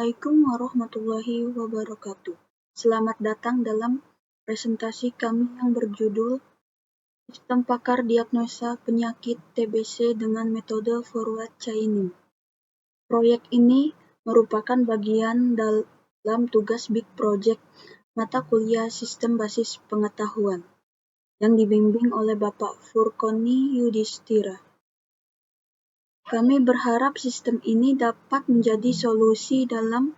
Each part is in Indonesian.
Assalamualaikum warahmatullahi wabarakatuh. Selamat datang dalam presentasi kami yang berjudul Sistem Pakar Diagnosa Penyakit TBC dengan Metode Forward Chaining. Proyek ini merupakan bagian dalam tugas Big Project mata kuliah Sistem Basis Pengetahuan yang dibimbing oleh Bapak Furkoni Yudhistira. Kami berharap sistem ini dapat menjadi solusi dalam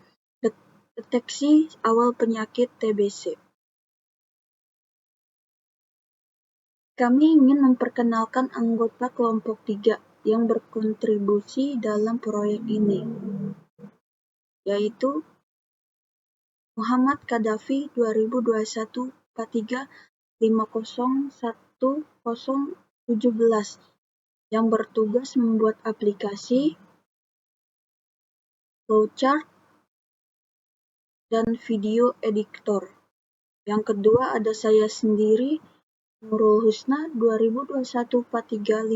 deteksi awal penyakit TBC. Kami ingin memperkenalkan anggota kelompok 3 yang berkontribusi dalam proyek ini, yaitu Muhammad Kadafi 2021 43 501017 yang bertugas membuat aplikasi, flowchart, dan video editor. Yang kedua ada saya sendiri, Nurul Husna 2021 43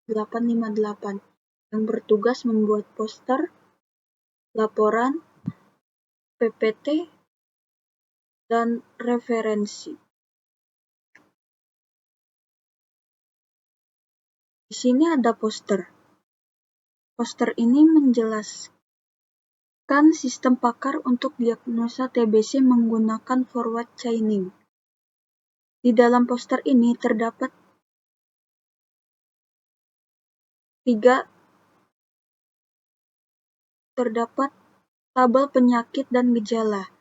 500858 yang bertugas membuat poster, laporan, PPT, dan referensi. Di sini ada poster. Poster ini menjelaskan sistem pakar untuk diagnosa TBC menggunakan forward chaining. Di dalam poster ini terdapat tabel penyakit dan gejala,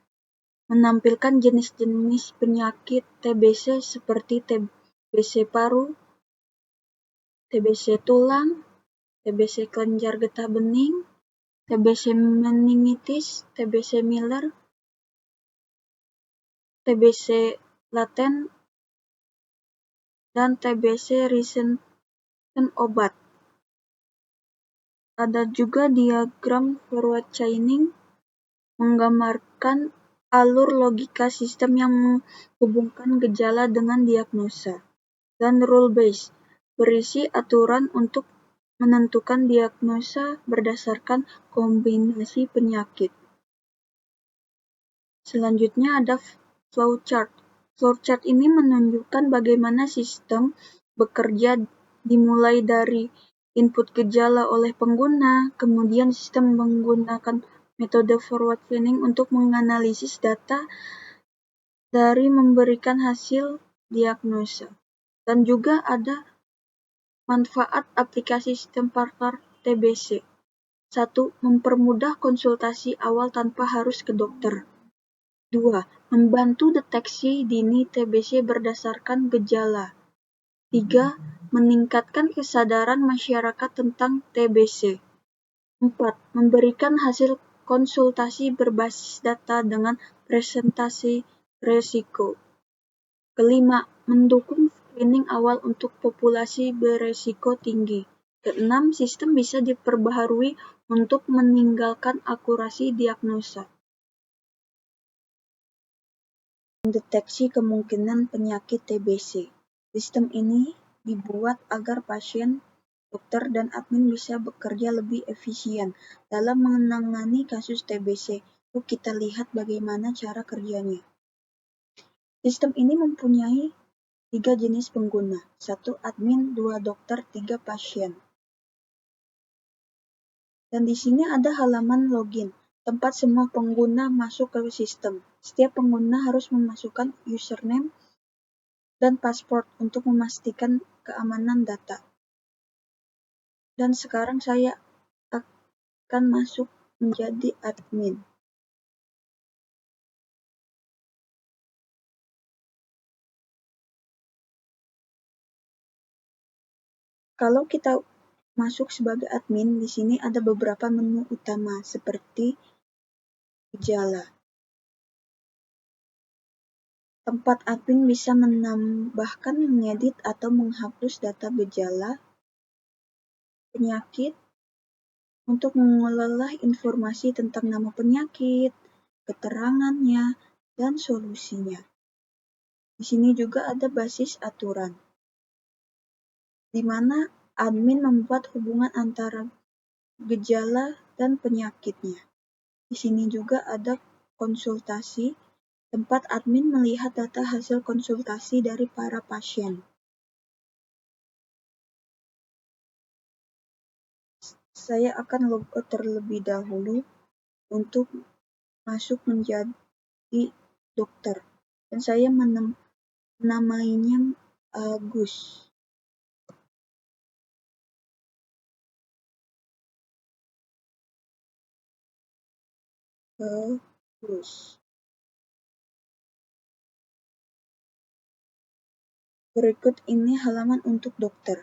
menampilkan jenis-jenis penyakit TBC seperti TBC paru, TBC tulang, TBC kelenjar getah bening, TBC meningitis, TBC Miller, TBC laten, dan TBC resistant obat. Ada juga diagram forward chaining menggambarkan alur logika sistem yang menghubungkan gejala dengan diagnosa, dan rule base berisi aturan untuk menentukan diagnosa berdasarkan kombinasi penyakit. Selanjutnya ada flowchart. Flowchart ini menunjukkan bagaimana sistem bekerja dimulai dari input gejala oleh pengguna, kemudian sistem menggunakan metode forward chaining untuk menganalisis data dari memberikan hasil diagnosa. Dan juga ada manfaat aplikasi sistem pakar TBC. 1. Mempermudah konsultasi awal tanpa harus ke dokter. 2. Membantu deteksi dini TBC berdasarkan gejala. 3. Meningkatkan kesadaran masyarakat tentang TBC. 4. Memberikan hasil konsultasi berbasis data dengan presentasi resiko. 5. Mendukung screening awal untuk populasi beresiko tinggi. 6. Sistem bisa diperbaharui untuk meningkatkan akurasi diagnosa. Mendeteksi kemungkinan penyakit TBC. Sistem ini dibuat agar pasien, dokter, dan admin bisa bekerja lebih efisien dalam menangani kasus TBC. Yuk kita lihat bagaimana cara kerjanya. Sistem ini mempunyai 3 jenis pengguna, 1 admin, 2 dokter, 3 pasien. Dan di sini ada halaman login, tempat semua pengguna masuk ke sistem. Setiap pengguna harus memasukkan username dan password untuk memastikan keamanan data. Dan sekarang saya akan masuk menjadi admin. Kalau kita masuk sebagai admin, di sini ada beberapa menu utama seperti gejala. Tempat admin bisa menambahkan, mengedit, atau menghapus data gejala, penyakit, untuk mengelola informasi tentang nama penyakit, keterangannya, dan solusinya. Di sini juga ada basis aturan, di mana admin membuat hubungan antara gejala dan penyakitnya. Di sini juga ada konsultasi, tempat admin melihat data hasil konsultasi dari para pasien. Saya akan logout terlebih dahulu untuk masuk menjadi dokter, dan saya menamainya Agus. Agus. Berikut ini halaman untuk dokter.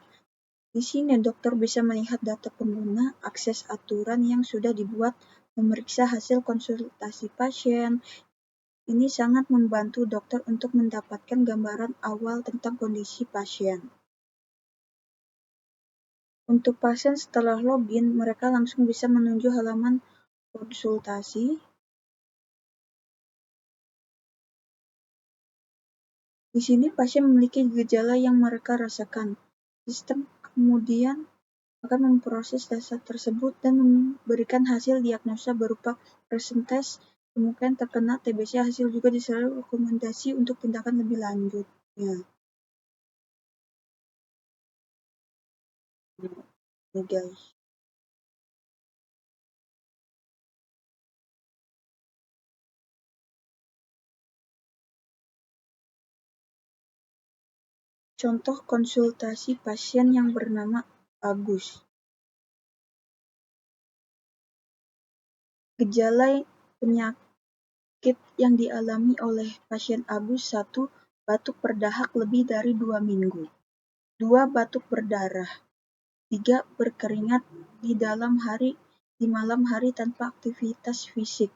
Di sini dokter bisa melihat data pengguna, akses aturan yang sudah dibuat, memeriksa hasil konsultasi pasien. Ini sangat membantu dokter untuk mendapatkan gambaran awal tentang kondisi pasien. Untuk pasien setelah login, mereka langsung bisa menuju halaman konsultasi. Di sini pasien memiliki gejala yang mereka rasakan. Sistem kemudian akan memproses data tersebut dan memberikan hasil diagnosa berupa presentase kemungkinan terkena TBC. Hasil juga disertai rekomendasi untuk tindakan lebih lanjutnya. Ini guys. Contoh konsultasi pasien yang bernama Agus. Gejala penyakit yang dialami oleh pasien Agus: 1. Batuk berdahak lebih dari 2 minggu. 2. Batuk berdarah. 3. Berkeringat di malam hari tanpa aktivitas fisik.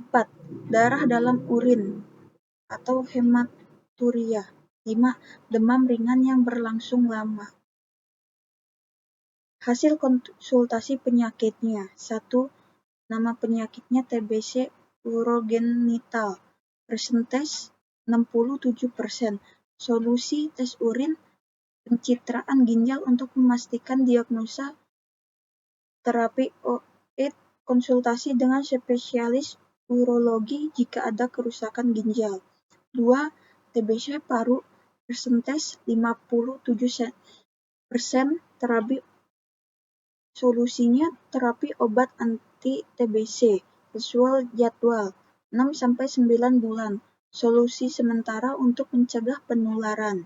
4. Darah dalam urin atau hematuria. 5. Demam ringan yang berlangsung lama. Hasil konsultasi penyakitnya: 1. Nama penyakitnya TBC urogenital. Persentase 67%. Solusi tes urin, pencitraan ginjal untuk memastikan diagnosa, terapi OIT, konsultasi dengan spesialis urologi jika ada kerusakan ginjal. 2. TBC paru. Persentase 57%. Terapi solusinya terapi obat anti-TBC sesuai jadwal 6-9 bulan. Solusi sementara untuk mencegah penularan.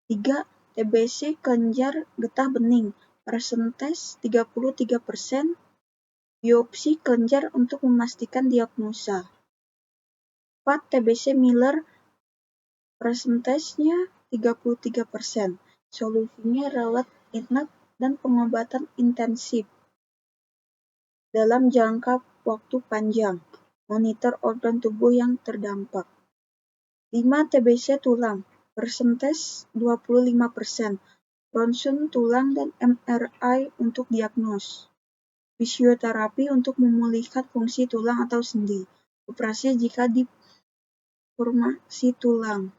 3. TBC kelenjar getah bening. Persentase 33%. Biopsi kelenjar untuk memastikan diagnosa. 4. TBC Miller. Persentasenya 33%. Solusinya rawat inap dan pengobatan intensif dalam jangka waktu panjang. Monitor organ tubuh yang terdampak. 5. TBC tulang. Persentase 25%. Ronsen tulang dan MRI untuk diagnos. Fisioterapi untuk memulihkan fungsi tulang atau sendi. Operasi jika deformasi tulang.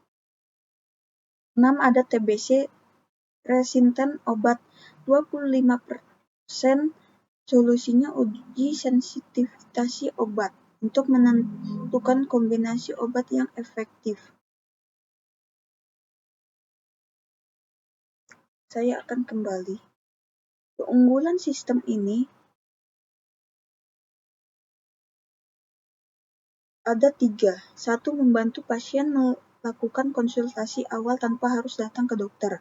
6. Ada TBC resisten obat. 25%. Solusinya uji sensitivitas obat untuk menentukan kombinasi obat yang efektif. Saya akan kembali. Keunggulan sistem ini ada 3. 1. Membantu pasien melakukan konsultasi awal tanpa harus datang ke dokter.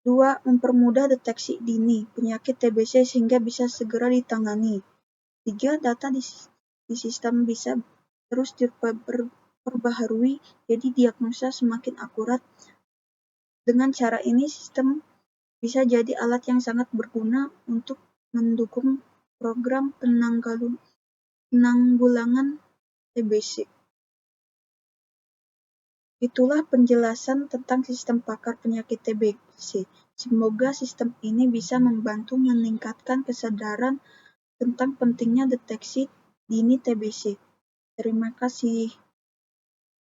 2. Mempermudah deteksi dini penyakit TBC sehingga bisa segera ditangani. 3. Data di sistem bisa terus diperbaharui, jadi diagnosa semakin akurat. Dengan cara ini, sistem bisa jadi alat yang sangat berguna untuk mendukung program penanggulangan TBC. Itulah penjelasan tentang sistem pakar penyakit TBC. Semoga sistem ini bisa membantu meningkatkan kesadaran tentang pentingnya deteksi dini TBC. Terima kasih.